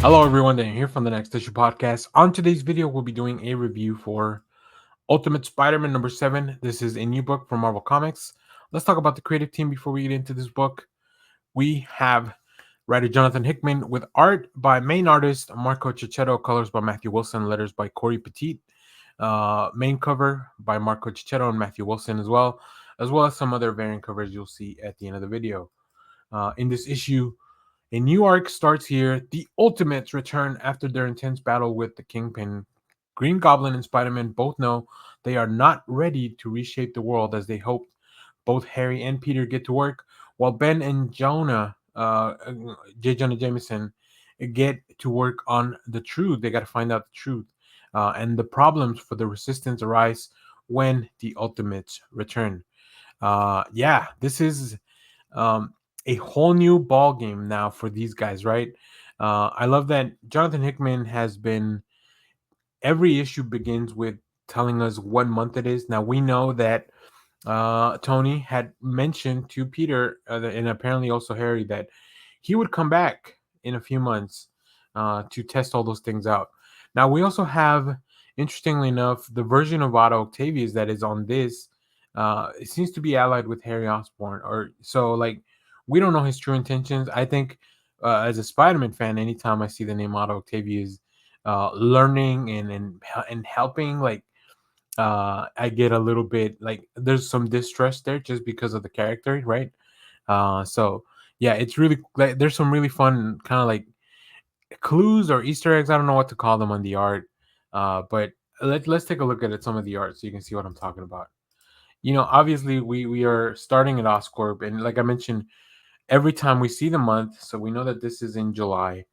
Hello everyone, Dan here from the Next Issue Podcast. On today's video, we'll be doing a review for Ultimate Spider-Man number 7. This is a new book from Marvel Comics. Let's talk about the creative team before we get into this book. We have writer Jonathan Hickman with art by main artist Marco Checchetto, colors by Matthew Wilson, letters by Cory Petit. Main cover by Marco Checchetto and Matthew Wilson as well as some other variant covers you'll see at the end of the video. In this issue, a new arc starts here. The Ultimates return after their intense battle with the Kingpin. Green Goblin and Spider-Man both know they are not ready to reshape the world as they hoped. Both Harry and Peter get to work, while Ben and J. Jonah Jameson, get to work on the truth. They got to find out the truth. And the problems for the Resistance arise when the Ultimates return. This is um, a whole new ball game now for these guys, right? I love that Jonathan Hickman has been. Every issue begins with telling us what month it is. Now we know that Tony had mentioned to Peter and apparently also Harry that he would come back in a few months to test all those things out. Now we also have, interestingly enough, the version of Otto Octavius that is on this. It seems to be allied with Harry Osborn, or so. Like we don't know his true intentions. I think as a Spider-Man fan, anytime I see the name Otto Octavius learning and helping, like I get a little bit like there's some distrust there just because of the character, right? So yeah, it's really like there's some really fun kind of like clues or Easter eggs. I don't know what to call them on the art, but let's take a look at it, some of the art so you can see what I'm talking about. Obviously we are starting at Oscorp, and like I mentioned, every time we see the month, so we know that this is in July,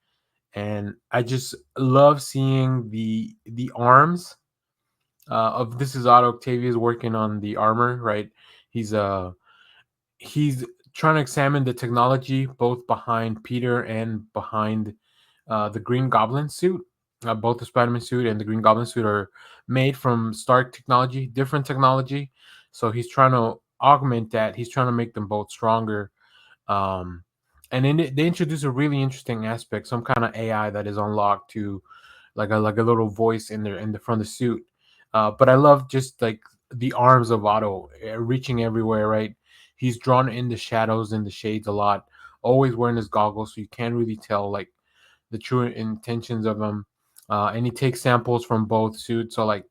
and I just love seeing the arms of this is Otto Octavius working on the armor, right? He's he's trying to examine the technology both behind Peter and behind the Green Goblin suit. Both the Spider-Man suit and the Green Goblin suit are made from Stark technology, different technology. So he's trying to augment that. He's trying to make them both stronger. Um, and then they introduce a really interesting aspect, some kind of AI that is unlocked to like a little voice in the front of the suit. But I love just like the arms of Otto reaching everywhere. Right, he's drawn in the shadows and the shades a lot. Always wearing his goggles, so you can't really tell like the true intentions of him. And he takes samples from both suits, so like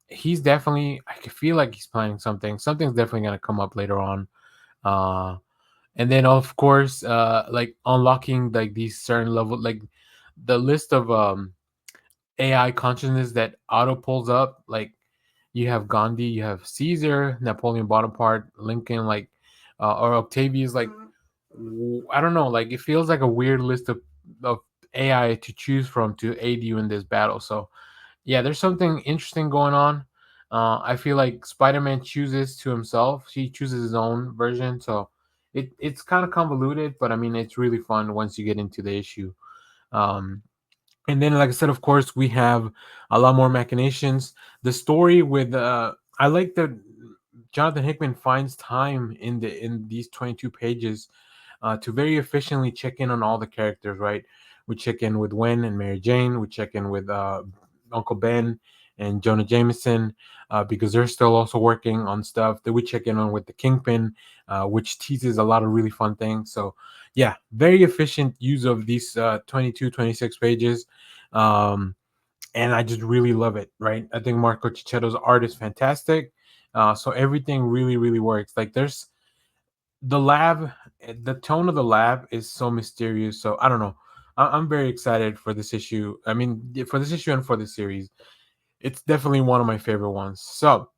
he's definitely. I can feel like he's planning something. Something's definitely gonna come up later on. Uh, and then of course, like unlocking like these certain level, like the list of AI consciousness that Otto pulls up. Like you have Gandhi, you have Caesar, Napoleon Bonaparte, Lincoln, like or Octavius. Like I don't know, like it feels like a weird list of AI to choose from to aid you in this battle. So yeah, there's something interesting going on. I feel like Spider-Man chooses to himself. He chooses his own version, so it's kind of convoluted, but I mean it's really fun once you get into the issue. Um, and then like I said, of course we have a lot more machinations. The story with I like that Jonathan Hickman finds time in these 22 pages to very efficiently check in on all the characters, right? We check in with Gwen and Mary Jane, we check in with Uncle Ben and Jonah Jameson, because they're still also working on stuff that we check in on with the Kingpin, which teases a lot of really fun things. So yeah, very efficient use of these 22, 26 pages. Um, and I just really love it, right? I think Marco Cicchetto's art is fantastic. So everything really, really works. Like there's the lab, the tone of the lab is so mysterious. So I don't know. I'm very excited for this issue. I mean, for this issue and for this series, it's definitely one of my favorite ones. So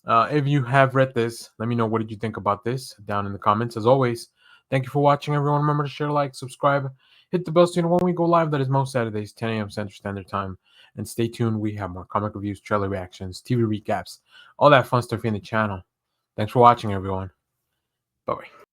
if you have read this, let me know what did you think about this down in the comments. As always, thank you for watching, everyone. Remember to share, like, subscribe, hit the bell so you know when we go live. That is most Saturdays, 10 a.m. Central Standard Time. And stay tuned. We have more comic reviews, trailer reactions, TV recaps, all that fun stuff in the channel. Thanks for watching, everyone. Bye bye.